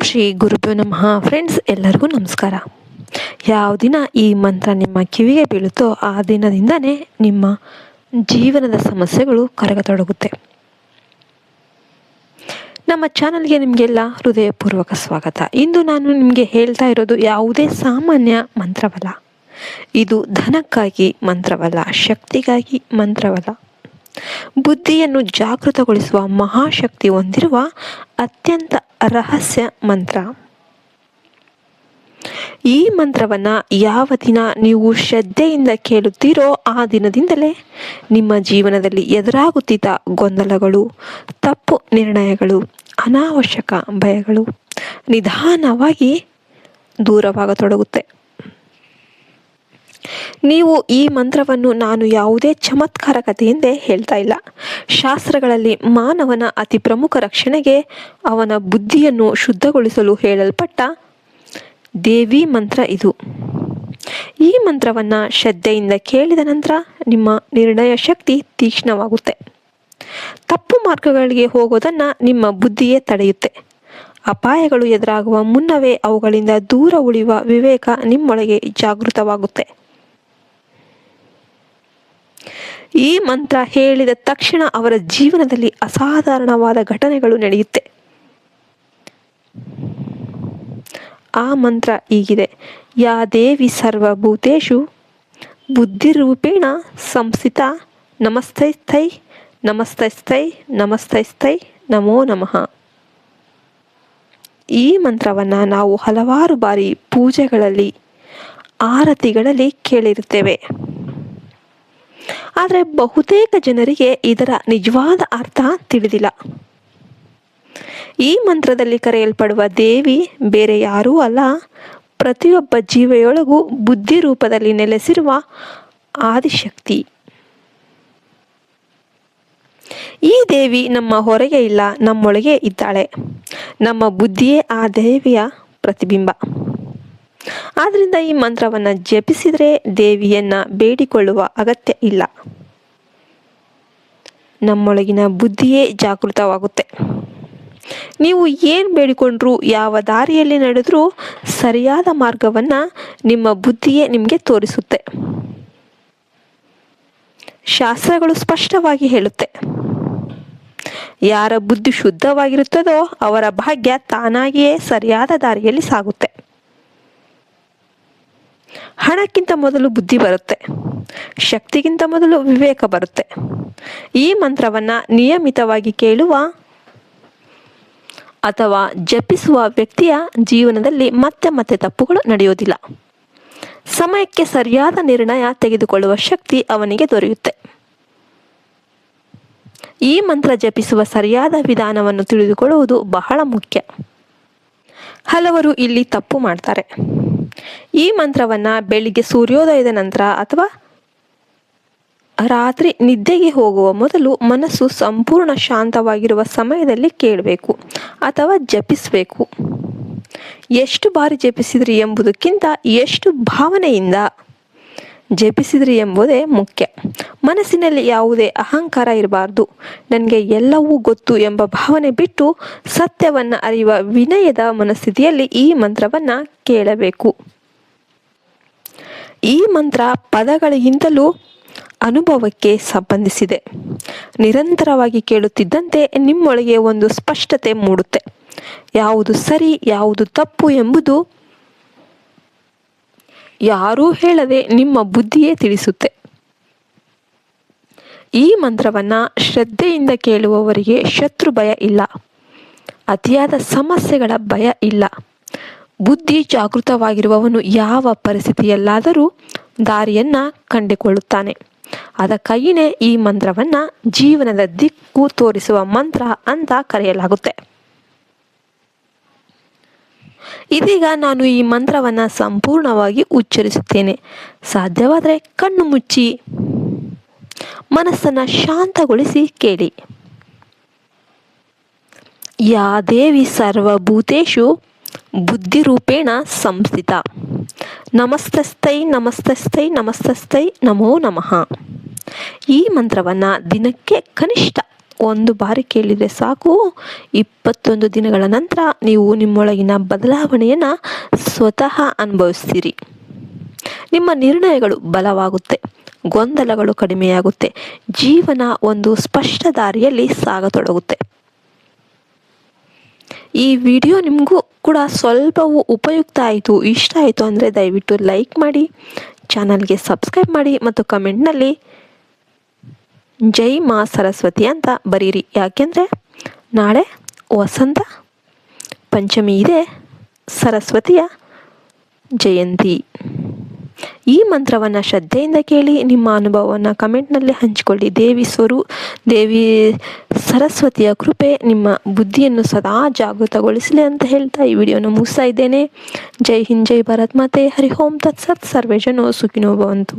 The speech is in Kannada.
ಶ್ರೀ ಗುರುಭ್ಯೋ ನಮಃ. ಫ್ರೆಂಡ್ಸ್, ಎಲ್ಲರಿಗೂ ನಮಸ್ಕಾರ. ಯಾವ ದಿನ ಈ ಮಂತ್ರ ನಿಮ್ಮ ಕಿವಿಗೆ ಬೀಳುತ್ತೋ ಆ ದಿನದಿಂದನೇ ನಿಮ್ಮ ಜೀವನದ ಸಮಸ್ಯೆಗಳು ಕರಗತೊಡಗುತ್ತೆ. ನಮ್ಮ ಚಾನಲ್ಗೆ ನಿಮಗೆಲ್ಲ ಹೃದಯಪೂರ್ವಕ ಸ್ವಾಗತ. ಇಂದು ನಾನು ನಿಮಗೆ ಹೇಳ್ತಾ ಇರೋದು ಯಾವುದೇ ಸಾಮಾನ್ಯ ಮಂತ್ರವಲ್ಲ. ಇದು ಧನಕ್ಕಾಗಿ ಮಂತ್ರವಲ್ಲ, ಶಕ್ತಿಗಾಗಿ ಮಂತ್ರವಲ್ಲ, ಬುದ್ಧಿಯನ್ನು ಜಾಗೃತಗೊಳಿಸುವ ಮಹಾಶಕ್ತಿ ಹೊಂದಿರುವ ಅತ್ಯಂತ ರಹಸ್ಯ ಮಂತ್ರ. ಈ ಮಂತ್ರವನ್ನು ಯಾವ ದಿನ ನೀವು ಶ್ರದ್ಧೆಯಿಂದ ಕೇಳುತ್ತೀರೋ ಆ ದಿನದಿಂದಲೇ ನಿಮ್ಮ ಜೀವನದಲ್ಲಿ ಎದುರಾಗುತ್ತಿದ್ದ ಗೊಂದಲಗಳು, ತಪ್ಪು ನಿರ್ಣಯಗಳು, ಅನಾವಶ್ಯಕ ಭಯಗಳು ನಿಧಾನವಾಗಿ ದೂರವಾಗತೊಡಗುತ್ತೆ. ನೀವು ಈ ಮಂತ್ರವನ್ನು ನಾನು ಯಾವುದೇ ಚಮತ್ಕಾರ ಕಥೆಯಿಂದೇ ಹೇಳ್ತಾ ಇಲ್ಲ. ಶಾಸ್ತ್ರಗಳಲ್ಲಿ ಮಾನವನ ಅತಿ ಪ್ರಮುಖ ರಕ್ಷಣೆಗೆ ಅವನ ಬುದ್ಧಿಯನ್ನು ಶುದ್ಧಗೊಳಿಸಲು ಹೇಳಲ್ಪಟ್ಟ ದೇವಿ ಮಂತ್ರ ಇದು. ಈ ಮಂತ್ರವನ್ನು ಶ್ರದ್ಧೆಯಿಂದ ಕೇಳಿದ ನಂತರ ನಿಮ್ಮ ನಿರ್ಣಯ ಶಕ್ತಿ ತೀಕ್ಷ್ಣವಾಗುತ್ತೆ. ತಪ್ಪು ಮಾರ್ಗಗಳಿಗೆ ಹೋಗೋದನ್ನು ನಿಮ್ಮ ಬುದ್ಧಿಯೇ ತಡೆಯುತ್ತೆ. ಅಪಾಯಗಳು ಎದುರಾಗುವ ಮುನ್ನವೇ ಅವುಗಳಿಂದ ದೂರ ಉಳಿಯುವ ವಿವೇಕ ನಿಮ್ಮೊಳಗೆ ಜಾಗೃತವಾಗುತ್ತೆ. ಈ ಮಂತ್ರ ಹೇಳಿದ ತಕ್ಷಣ ಅವರ ಜೀವನದಲ್ಲಿ ಅಸಾಧಾರಣವಾದ ಘಟನೆಗಳು ನಡೆಯುತ್ತೆ. ಆ ಮಂತ್ರ ಹೀಗಿದೆ: ಯಾ ದೇವಿ ಸರ್ವಭೂತೇಷು ಬುದ್ಧಿರೂಪೇಣ ಸಂಸ್ಥಿತ ನಮಸ್ತೈಸ್ಥೈ ನಮಸ್ತೈಸ್ಥೈ ನಮಸ್ತೈಸ್ಥೈ ನಮೋ ನಮಃ. ಈ ಮಂತ್ರವನ್ನು ನಾವು ಹಲವಾರು ಬಾರಿ ಪೂಜೆಗಳಲ್ಲಿ, ಆರತಿಗಳಲ್ಲಿ ಕೇಳಿರುತ್ತೇವೆ. ಆದರೆ ಬಹುತೇಕ ಜನರಿಗೆ ಇದರ ನಿಜವಾದ ಅರ್ಥ ತಿಳಿದಿಲ್ಲ. ಈ ಮಂತ್ರದಲ್ಲಿ ಕರೆಯಲ್ಪಡುವ ದೇವಿ ಬೇರೆ ಯಾರೂ ಅಲ್ಲ, ಪ್ರತಿಯೊಬ್ಬ ಜೀವಿಯೊಳಗೂ ಬುದ್ಧಿ ರೂಪದಲ್ಲಿ ನೆಲೆಸಿರುವ ಆದಿಶಕ್ತಿ. ಈ ದೇವಿ ನಮ್ಮ ಹೊರಗೆ ಇಲ್ಲ, ನಮ್ಮೊಳಗೆ ಇದ್ದಾಳೆ. ನಮ್ಮ ಬುದ್ಧಿಯೇ ಆ ದೇವಿಯ ಪ್ರತಿಬಿಂಬ. ಆದ್ದರಿಂದ ಈ ಮಂತ್ರವನ್ನು ಜಪಿಸಿದರೆ ದೇವಿಯನ್ನ ಬೇಡಿಕೊಳ್ಳುವ ಅಗತ್ಯ ಇಲ್ಲ. ನಮ್ಮೊಳಗಿನ ಬುದ್ಧಿಯೇ ಜಾಗೃತವಾಗುತ್ತೆ. ನೀವು ಏನು ಬೇಡಿಕೊಂಡ್ರೂ, ಯಾವ ದಾರಿಯಲ್ಲಿ ನಡೆದ್ರೂ ಸರಿಯಾದ ಮಾರ್ಗವನ್ನು ನಿಮ್ಮ ಬುದ್ಧಿಯೇ ನಿಮಗೆ ತೋರಿಸುತ್ತೆ. ಶಾಸ್ತ್ರಗಳು ಸ್ಪಷ್ಟವಾಗಿ ಹೇಳುತ್ತೆ, ಯಾರ ಬುದ್ಧಿ ಶುದ್ಧವಾಗಿರುತ್ತದೋ ಅವರ ಭಾಗ್ಯ ತಾನಾಗಿಯೇ ಸರಿಯಾದ ದಾರಿಯಲ್ಲಿ ಸಾಗುತ್ತೆ. ಹಣಕ್ಕಿಂತ ಮೊದಲು ಬುದ್ಧಿ ಬರುತ್ತೆ, ಶಕ್ತಿಗಿಂತ ಮೊದಲು ವಿವೇಕ ಬರುತ್ತೆ. ಈ ಮಂತ್ರವನ್ನು ನಿಯಮಿತವಾಗಿ ಕೇಳುವ ಅಥವಾ ಜಪಿಸುವ ವ್ಯಕ್ತಿಯ ಜೀವನದಲ್ಲಿ ಮತ್ತೆ ಮತ್ತೆ ತಪ್ಪುಗಳು ನಡೆಯೋದಿಲ್ಲ. ಸಮಯಕ್ಕೆ ಸರಿಯಾದ ನಿರ್ಣಯ ತೆಗೆದುಕೊಳ್ಳುವ ಶಕ್ತಿ ಅವನಿಗೆ ದೊರೆಯುತ್ತೆ. ಈ ಮಂತ್ರ ಜಪಿಸುವ ಸರಿಯಾದ ವಿಧಾನವನ್ನು ತಿಳಿದುಕೊಳ್ಳುವುದು ಬಹಳ ಮುಖ್ಯ. ಹಲವರು ಇಲ್ಲಿ ತಪ್ಪು ಮಾಡ್ತಾರೆ. ಈ ಮಂತ್ರವನ್ನು ಬೆಳಿಗ್ಗೆ ಸೂರ್ಯೋದಯದ ನಂತರ ಅಥವಾ ರಾತ್ರಿ ನಿದ್ದೆಗೆ ಹೋಗುವ ಮೊದಲು ಮನಸ್ಸು ಸಂಪೂರ್ಣ ಶಾಂತವಾಗಿರುವ ಸಮಯದಲ್ಲಿ ಕೇಳಬೇಕು ಅಥವಾ ಜಪಿಸಬೇಕು. ಎಷ್ಟು ಬಾರಿ ಜಪಿಸಿದ್ರಿ ಎಂಬುದಕ್ಕಿಂತ ಎಷ್ಟು ಭಾವನೆಯಿಂದ ಜಪಿಸಿದ್ರಿ ಎಂಬುದೇ ಮುಖ್ಯ. ಮನಸ್ಸಿನಲ್ಲಿ ಯಾವುದೇ ಅಹಂಕಾರ ಇರಬಾರ್ದು. ನನಗೆ ಎಲ್ಲವೂ ಗೊತ್ತು ಎಂಬ ಭಾವನೆ ಬಿಟ್ಟು ಸತ್ಯವನ್ನು ಅರಿಯುವ ವಿನಯದ ಮನಸ್ಥಿತಿಯಲ್ಲಿ ಈ ಮಂತ್ರವನ್ನು ಕೇಳಬೇಕು. ಈ ಮಂತ್ರ ಪದಗಳಿಗಿಂತಲೂ ಅನುಭವಕ್ಕೆ ಸಂಬಂಧಿಸಿದೆ. ನಿರಂತರವಾಗಿ ಕೇಳುತ್ತಿದ್ದಂತೆ ನಿಮ್ಮೊಳಗೆ ಒಂದು ಸ್ಪಷ್ಟತೆ ಮೂಡುತ್ತೆ. ಯಾವುದು ಸರಿ, ಯಾವುದು ತಪ್ಪು ಎಂಬುದು ಯಾರೂ ಹೇಳದೆ ನಿಮ್ಮ ಬುದ್ಧಿಯೇ ತಿಳಿಸುತ್ತೆ. ಈ ಮಂತ್ರವನ್ನು ಶ್ರದ್ಧೆಯಿಂದ ಕೇಳುವವರಿಗೆ ಶತ್ರು ಭಯ ಇಲ್ಲ, ಅತಿಯಾದ ಸಮಸ್ಯೆಗಳ ಭಯ ಇಲ್ಲ. ಬುದ್ಧಿ ಜಾಗೃತವಾಗಿರುವವನು ಯಾವ ಪರಿಸ್ಥಿತಿಯಲ್ಲಾದರೂ ದಾರಿಯನ್ನು ಕಂಡುಕೊಳ್ಳುತ್ತಾನೆ. ಅದಕ್ಕಾಗಿಯೇ ಈ ಮಂತ್ರವನ್ನು ಜೀವನದ ದಿಕ್ಕು ತೋರಿಸುವ ಮಂತ್ರ ಅಂತ ಕರೆಯಲಾಗುತ್ತೆ. ಇದೀಗ ನಾನು ಈ ಮಂತ್ರವನ್ನು ಸಂಪೂರ್ಣವಾಗಿ ಉಚ್ಚರಿಸುತ್ತೇನೆ. ಸಾಧ್ಯವಾದರೆ ಕಣ್ಣು ಮುಚ್ಚಿ ಮನಸ್ಸನ್ನು ಶಾಂತಗೊಳಿಸಿ ಕೇಳಿ. ಯಾ ದೇವಿ ಸರ್ವಭೂತೇಷು ಬುದ್ಧಿರೂಪೇಣ ಸಂಸ್ಥಿತ ನಮಸ್ತಸ್ಥೈ ನಮಸ್ತಸ್ಥೈ ನಮಸ್ತಸ್ಥೈ ನಮೋ ನಮಃ. ಈ ಮಂತ್ರವನ್ನು ದಿನಕ್ಕೆ ಕನಿಷ್ಠ ಒಂದು ಬಾರಿ ಕೇಳಿದರೆ ಸಾಕು, 21 ದಿನಗಳ ನಂತರ ನೀವು ನಿಮ್ಮೊಳಗಿನ ಬದಲಾವಣೆಯನ್ನು ಸ್ವತಃ ಅನುಭವಿಸ್ತೀರಿ. ನಿಮ್ಮ ನಿರ್ಣಯಗಳು ಬಲವಾಗುತ್ತೆ, ಗೊಂದಲಗಳು ಕಡಿಮೆಯಾಗುತ್ತೆ, ಜೀವನ ಒಂದು ಸ್ಪಷ್ಟ ದಾರಿಯಲ್ಲಿ ಸಾಗತೊಡಗುತ್ತೆ. ಈ ವಿಡಿಯೋ ನಿಮಗೂ ಕೂಡ ಸ್ವಲ್ಪವೂ ಉಪಯುಕ್ತ ಆಯಿತು, ಇಷ್ಟ ಆಯಿತು ಅಂದರೆ ದಯವಿಟ್ಟು ಲೈಕ್ ಮಾಡಿ, ಚಾನಲ್ಗೆ ಸಬ್ಸ್ಕ್ರೈಬ್ ಮಾಡಿ ಮತ್ತು ಕಮೆಂಟ್ನಲ್ಲಿ ಜೈ ಮಾ ಸರಸ್ವತಿ ಅಂತ ಬರೀರಿ. ಯಾಕೆಂದರೆ ನಾಳೆ ವಸಂತ ಪಂಚಮಿ ಇದೆ, ಸರಸ್ವತಿಯ ಜಯಂತಿ. ಈ ಮಂತ್ರವನ್ನು ಶ್ರದ್ಧೆಯಿಂದ ಕೇಳಿ ನಿಮ್ಮ ಅನುಭವವನ್ನು ಕಮೆಂಟ್ನಲ್ಲಿ ಹಂಚಿಕೊಳ್ಳಿ. ದೇವಿ ಸರಸ್ವತಿಯ ಕೃಪೆ ನಿಮ್ಮ ಬುದ್ಧಿಯನ್ನು ಸದಾ ಜಾಗೃತಗೊಳಿಸಲಿ ಅಂತ ಹೇಳ್ತಾ ಈ ವಿಡಿಯೋನ ಮುಗಿಸ್ತಾ ಇದ್ದೇನೆ. ಜೈ ಹಿಂದ್, ಜೈ ಭಾರತ್ ಮಾತೆ, ಹರಿ ಓಂ ತತ್ಸತ್, ಸರ್ವೇ ಜನೋ ಸುಖಿನೋ ಭವಂತು.